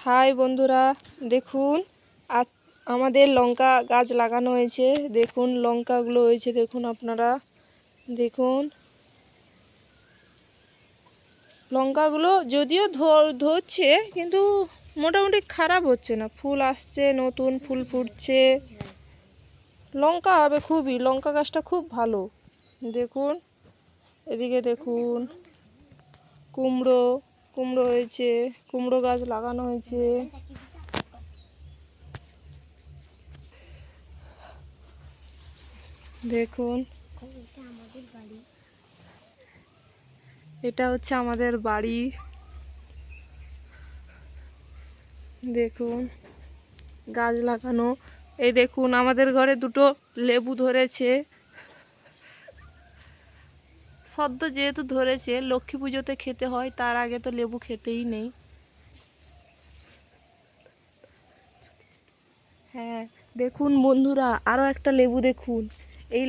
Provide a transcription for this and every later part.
High বন্ধুরা, দেখুন আজ আমাদের লঙ্কা গাছ লাগানো হয়েছে। দেখুন লঙ্কাগুলো হয়েছে, দেখুন আপনারা দেখুন লঙ্কাগুলো যদিও ধরছে কিন্তু মোটামুটি খারাপ হচ্ছে না। ফুল আসছে, নতুন ফুল ফুটছে, লঙ্কা হবে খুবই। লঙ্কা গাছটা খুব ভালো। দেখুন এদিকে দেখুন কুমড়ো কুমড়ো হয়েছে, কুমড়ো গাছ লাগানো হয়েছে। দেখুন এটা হচ্ছে আমাদের বাড়ি। দেখুন গাছ লাগানো। এই দেখুন আমাদের ঘরে দুটো লেবু ধরেছে, সদ্য যেহেতু ধরেছে লক্ষ্মী পুজোতে খেতে হয়, তার আগে তো লেবু খেতেই নেই। হ্যাঁ দেখুন বন্ধুরা, আরও একটা লেবু দেখুন। এই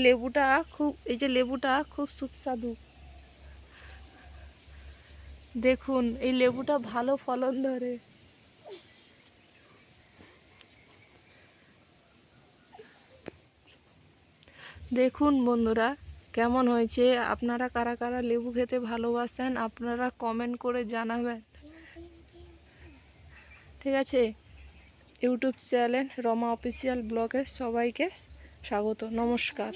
যে লেবুটা খুব সুস্বাদু। দেখুন এই লেবুটা ভালো ফলন ধরে। দেখুন বন্ধুরা কেমন হয়েছে। আপনারা কারা কারা লেবু খেতে ভালোবাসেন আপনারা কমেন্ট করে জানাবেন। ঠিক আছে, ইউটিউব চ্যানেল রমা অফিসিয়াল ব্লগে সবাইকে স্বাগত, নমস্কার।